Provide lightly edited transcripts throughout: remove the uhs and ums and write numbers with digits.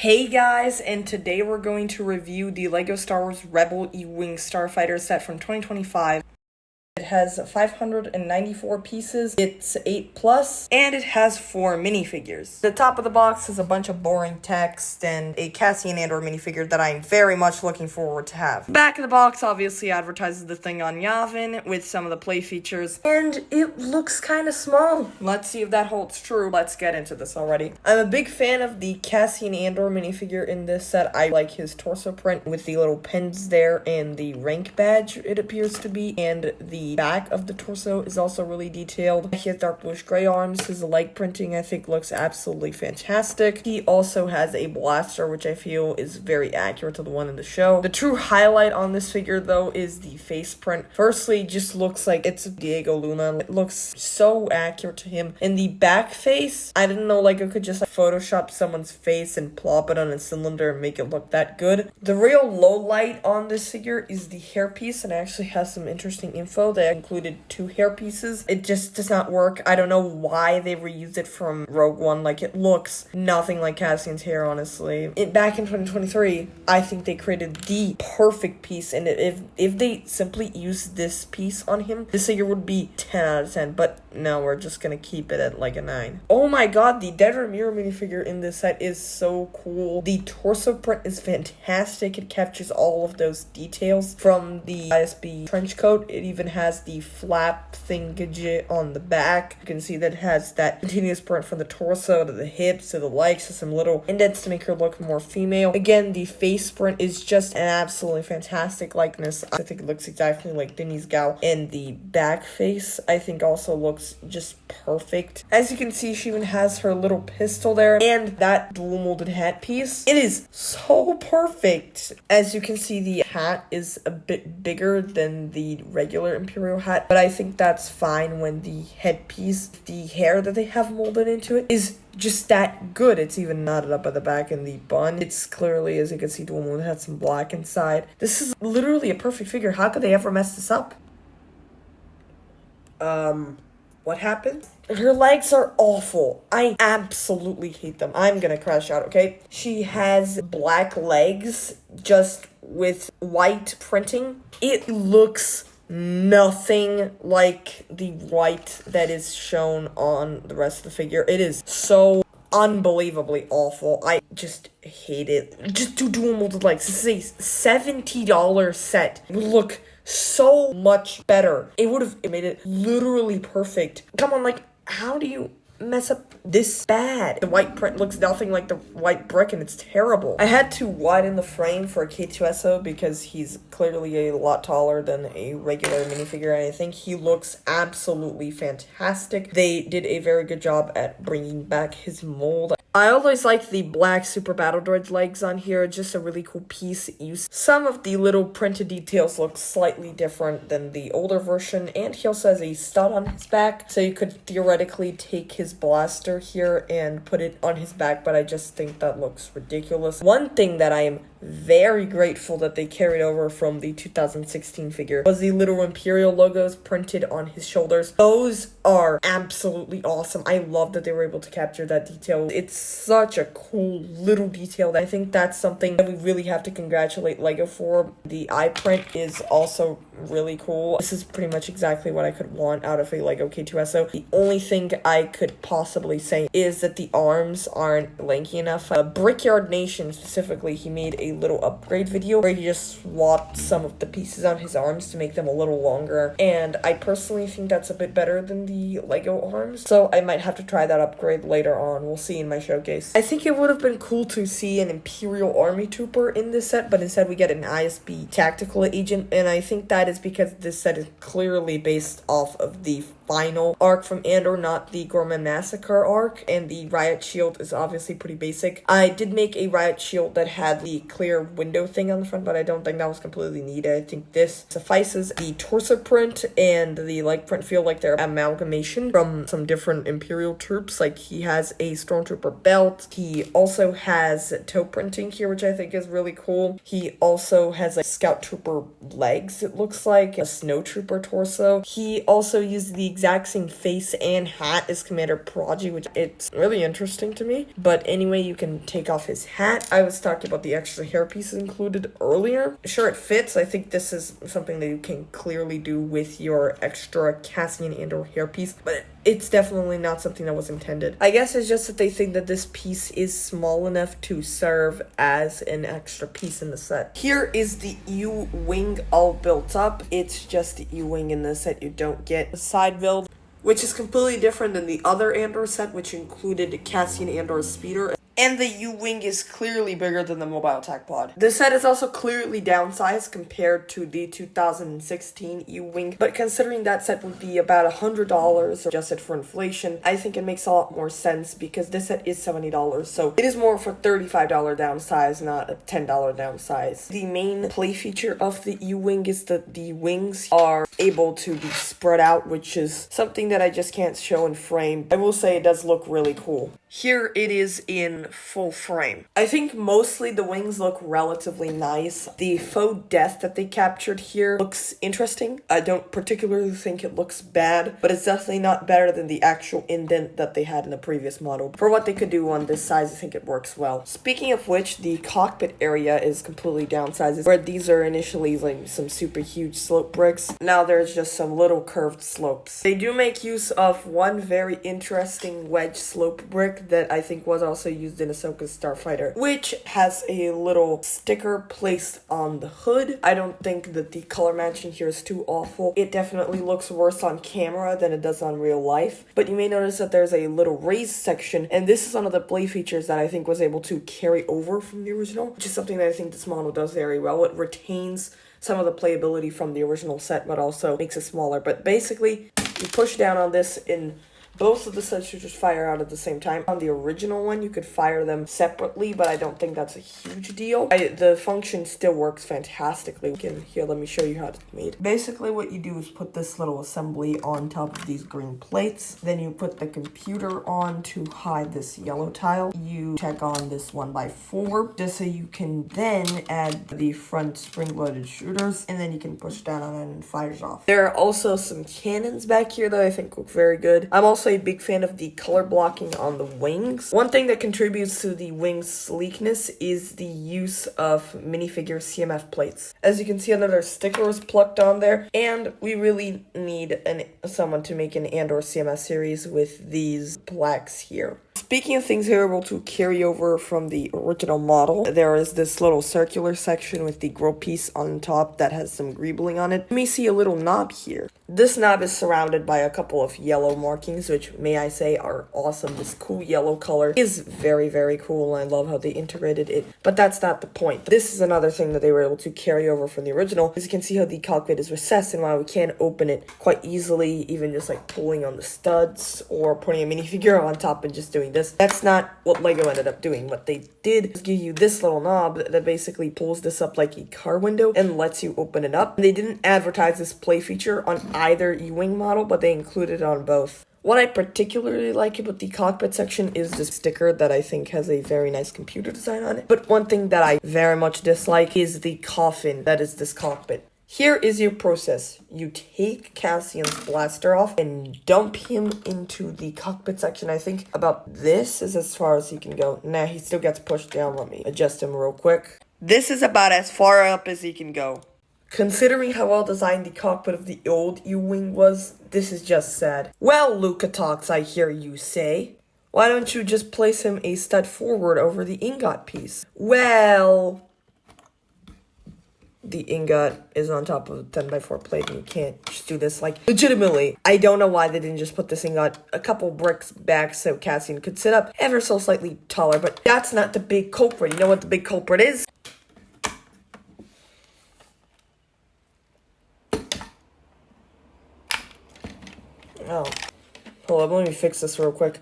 Hey guys, and today we're going to review the LEGO Star Wars Rebel U-wing Starfighter set from 2025. It has 594 pieces, it's 8+, and it has 4 minifigures. The top of the box is a bunch of boring text and a Cassian Andor minifigure that I'm very much looking forward to have. Back of the box obviously advertises the thing on Yavin with some of the play features, and it looks kind of small. Let's see if that holds true. Let's get into this already. I'm a big fan of the Cassian Andor minifigure in this set. I like his torso print with the little pins there and the rank badge, it appears to be, and the back of the torso is also really detailed. He has dark bluish gray arms. His leg printing I think looks absolutely fantastic. He also has a blaster, which I feel is very accurate to the one in the show. The true highlight on this figure though is the face print. Firstly, just looks like it's Diego Luna. It looks so accurate to him. In the back face, I didn't know like I could just Photoshop someone's face and plop it on a cylinder and make it look that good. The real low light on this figure is the hairpiece, and it actually has some interesting info. They included 2 hair pieces. It just does not work. I don't know why they reused it from Rogue One. Like, it looks nothing like Cassian's hair, honestly. Back in 2023, I think they created the perfect piece, and if they simply used this piece on him, this figure would be 10 out of 10, but no, we're just gonna keep it at like a 9. Oh my god, the Dead Ramiro minifigure in this set is so cool. The torso print is fantastic. It captures all of those details from the ISB trench coat. It even has the flap thingamajig on the back. You can see that it has that continuous print from the torso to the hips to the legs to some little indents to make her look more female. Again, the face print is just an absolutely fantastic likeness. I think it looks exactly like Denise Gao. And the back face, I think, also looks just perfect. As you can see, she even has her little pistol there and that dual molded hat piece. It is so perfect. As you can see, the hat is a bit bigger than the regular Imperial hat, but I think that's fine when the headpiece, the hair that they have molded into it, is just that good. It's even knotted up at the back in the bun. It's clearly, as you can see, dual molded, had some black inside. This is literally a perfect figure. How could they ever mess this up? What happened? Her legs are awful. I absolutely hate them. I'm gonna crash out, okay? She has black legs just with white printing. It looks nothing like the white that is shown on the rest of the figure. It is so unbelievably awful. I just hate it. Just do dual molded legs. This is a $70 set. It would look so much better. It would have made it literally perfect. Come on, like, how do you mess up this bad? The white print looks nothing like the white brick, and it's terrible. I had to widen the frame for K2SO because he's clearly a lot taller than a regular minifigure, and I think he looks absolutely fantastic. They did a very good job at bringing back his mold. I always like the black Super Battle Droid legs on here. Just a really cool piece. Some of the little printed details look slightly different than the older version, and he also has a stud on his back, so you could theoretically take his blaster here and put it on his back, but I just think that looks ridiculous. One thing that I am very grateful that they carried over from the 2016 figure was the little Imperial logos printed on his shoulders. Those are absolutely awesome. I love that they were able to capture that detail. It's such a cool little detail. I think that's something that we really have to congratulate LEGO for. The eye print is also really cool. This is pretty much exactly what I could want out of a LEGO K2SO. The only thing I could possibly say is that the arms aren't lanky enough. Brickyard Nation specifically, he made a little upgrade video where he just swapped some of the pieces on his arms to make them a little longer, and I personally think that's a bit better than the LEGO arms, so I might have to try that upgrade later on. We'll see in my showcase. I think it would have been cool to see an Imperial Army Trooper in this set, but instead we get an ISB tactical agent, and I think that is because this set is clearly based off of the final arc from Andor, not the Gourmet Massacre arc, and the riot shield is obviously pretty basic. I did make a riot shield that had the clear window thing on the front, but I don't think that was completely needed. I think this suffices. The torso print and the leg print feel like they're amalgamation from some different Imperial troops. Like, he has a Stormtrooper belt. He also has toe printing here, which I think is really cool. He also has like Scout Trooper legs, it looks looks like a snowtrooper torso. He also used the exact same face and hat as Commander Prodigy, which it's really interesting to me. But anyway, you can take off his hat. I was talking about the extra hairpiece included earlier. Sure, it fits. I think this is something that you can clearly do with your extra Cassian Andor hairpiece, but it's definitely not something that was intended. I guess it's just that they think that this piece is small enough to serve as an extra piece in the set. Here is the U-wing all built up. It's just the U-wing in the set. You don't get a side build, which is completely different than the other Andor set, which included Cassian Andor's speeder. And the U-wing is clearly bigger than the mobile attack pod. The set is also clearly downsized compared to the 2016 U-wing, but considering that set would be about $100 adjusted for inflation, I think it makes a lot more sense because this set is $70, so it is more for $35 downsize, not a $10 downsize. The main play feature of the U-wing is that the wings are able to be spread out, which is something that I just can't show in frame. I will say it does look really cool. Here it is in full frame. I think mostly the wings look relatively nice. The faux death that they captured here looks interesting. I don't particularly think it looks bad, but it's definitely not better than the actual indent that they had in the previous model. For what they could do on this size, I think it works well. Speaking of which, the cockpit area is completely downsized, where these are initially like some super huge slope bricks. Now there's just some little curved slopes. They do make use of one very interesting wedge slope brick that I think was also used in Ahsoka's Starfighter, which has a little sticker placed on the hood. I don't think that the color matching here is too awful. It definitely looks worse on camera than it does on real life, but you may notice that there's a little raised section, and this is one of the play features that I think was able to carry over from the original, which is something that I think this model does very well. It retains some of the playability from the original set, but also makes it smaller. But basically, you push down on this in both of the sets, you just fire out at the same time. On the original one, you could fire them separately, but I don't think that's a huge deal. The function still works fantastically. Here, let me show you how it's made. Basically, what you do is put this little assembly on top of these green plates. Then you put the computer on to hide this yellow tile. You tack on this 1x4, just so you can then add the front spring-loaded shooters, and then you can push down on it and it fires off. There are also some cannons back here that I think look very good. I'm also a big fan of the color blocking on the wings. One thing that contributes to the wings' sleekness is the use of minifigure CMF plates. As you can see, another sticker is plucked on there, and we really need someone to make an Andor CMS series with these blacks here. Speaking of things that are able to carry over from the original model, there is this little circular section with the grill piece on top that has some greebling on it. You may see a little knob here. This knob is surrounded by a couple of yellow markings, which, may I say, are awesome. This cool yellow color is very, very cool, and I love how they integrated it. But that's not the point. This is another thing that they were able to carry over from the original. As you can see how the cockpit is recessed, and while we can open it quite easily, even just like pulling on the studs or putting a minifigure on top and just doing this, that's not what LEGO ended up doing. What they did is give you this little knob that basically pulls this up like a car window and lets you open it up. They didn't advertise this play feature on either U-wing model, but they included it on both. What I particularly like about the cockpit section is this sticker that I think has a very nice computer design on it. But one thing that I very much dislike is the coffin that is this cockpit. Here is your process. You take Cassian's blaster off and dump him into the cockpit section. I think about this is as far as he can go. Nah, he still gets pushed down. Let me adjust him real quick. This is about as far up as he can go. Considering how well designed the cockpit of the old U-wing was, this is just sad. Well, Lucatox, I hear you say. Why don't you just place him a stud forward over the ingot piece? Well, the ingot is on top of a 10x4 plate and you can't just do this, like, legitimately. I don't know why they didn't just put this ingot a couple bricks back so Cassian could sit up ever so slightly taller, but that's not the big culprit. You know what the big culprit is? Oh, hold on, let me fix this real quick.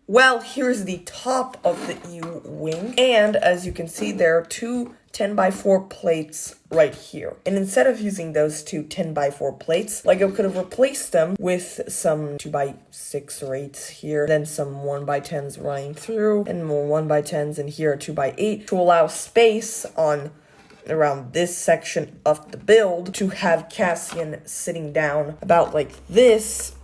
Well, here's the top of the U-wing, and as you can see, there are two 10x4 plates right here. And instead of using those two 10x4 plates, LEGO could have replaced them with some 2x6 or 8s here, then some 1x10s running through, and more 1x10s, and here 2x8 to allow space on around this section of the build to have Cassian sitting down about like this,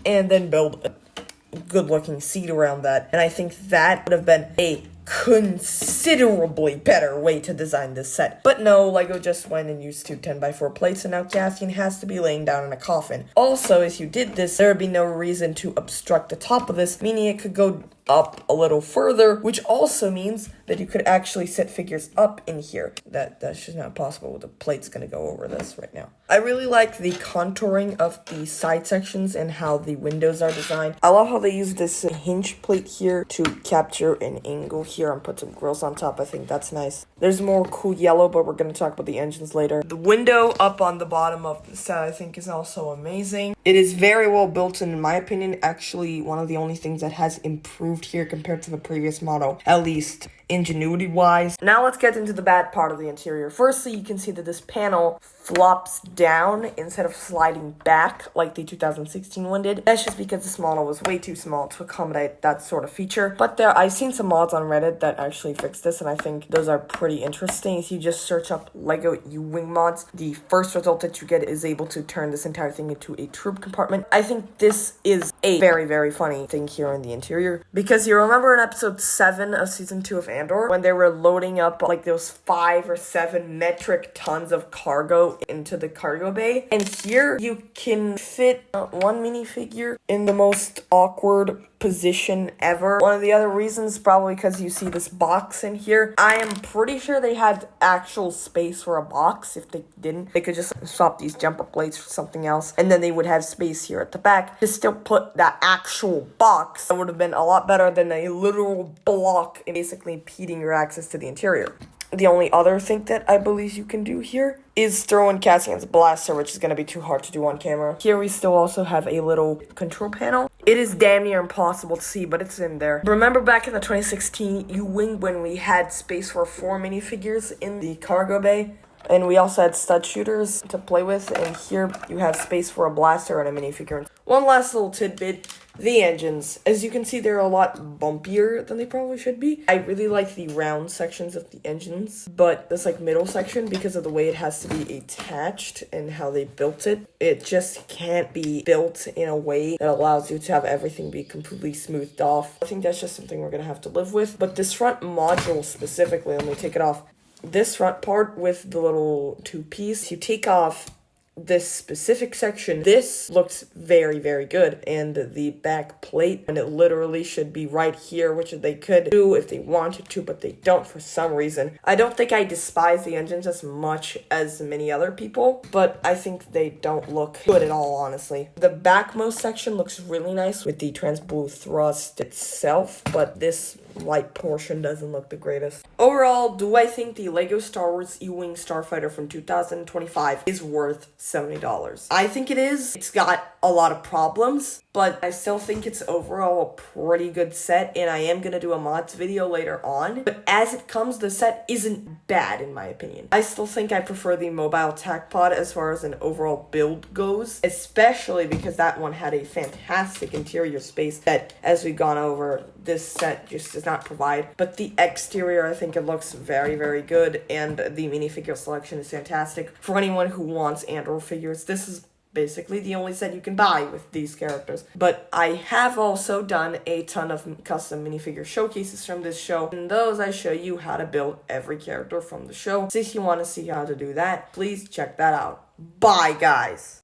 and then build a good looking seat around that. And I think that would have been a considerably better way to design this set. But no, LEGO just went and used two 10x4 plates, and now Cassian has to be laying down in a coffin. Also, if you did this, there would be no reason to obstruct the top of this, meaning it could go up a little further, which also means that you could actually set figures up in here. That's just not possible. The plate's gonna go over this right now. I really like the contouring of the side sections and how the windows are designed. I love how they use this hinge plate here to capture an angle here and put some grills on top. I think that's nice. There's more cool yellow, but we're gonna talk about the engines later. The window up on the bottom of the set I think is also amazing. It is very well built, and in my opinion, actually one of the only things that has improved here compared to the previous model, at least ingenuity wise. Now let's get into the bad part of the interior. Firstly, you can see that this panel flops down instead of sliding back like the 2016 one did. That's just because this model was way too small to accommodate that sort of feature. But I've seen some mods on Reddit that actually fix this, and I think those are pretty interesting. If you just search up LEGO U-wing mods, the first result that you get is able to turn this entire thing into a troop compartment. I think this is a very, very funny thing here in the interior, because you remember in episode 7 of season 2 of Andor, when they were loading up like those 5 or 7 metric tons of cargo into the cargo bay, and here you can fit one minifigure in the most awkward position ever. One of the other reasons, probably because you see this box in here. I am pretty sure they had actual space for a box. If they didn't, they could just swap these jumper plates for something else, and then they would have space here at the back to still put that actual box. That would have been a lot better than a literal block and basically impeding your access to the interior. The only other thing that I believe you can do here is throw in Cassian's blaster, which is going to be too hard to do on camera. Here we still also have a little control panel. It is damn near impossible to see, but it's in there. Remember back in the 2016 U-wing when we had space for 4 minifigures in the cargo bay? And we also had stud shooters to play with, and here you have space for a blaster and a minifigure. One last little tidbit. The engines. As you can see, they're a lot bumpier than they probably should be. I really like the round sections of the engines, but this like middle section, because of the way it has to be attached and how they built it, it just can't be built in a way that allows you to have everything be completely smoothed off. I think that's just something we're gonna have to live with. But this front module specifically, let me take it off. This front part with the little 2-piece, you take off this specific section, this looks very, very good. And the back plate, and it literally should be right here, which they could do if they wanted to, but they don't for some reason. I don't think I despise the engines as much as many other people, but I think they don't look good at all, honestly. The backmost section looks really nice with the trans-blue thrust itself, but this light portion doesn't look the greatest. Overall, do I think the LEGO Star Wars U-wing Starfighter from 2025 is worth $70? I think it is. It's got a lot of problems, but I still think it's overall a pretty good set, and I am going to do a mods video later on. But as it comes, the set isn't bad in my opinion. I still think I prefer the mobile tac pod as far as an overall build goes, especially because that one had a fantastic interior space that, as we've gone over, this set just does not provide. But the exterior, I think it looks very, very good, and the minifigure selection is fantastic. For anyone who wants Andor figures, this is basically the only set you can buy with these characters. But I have also done a ton of custom minifigure showcases from this show. In those, I show you how to build every character from the show. So if you want to see how to do that, please check that out. Bye, guys!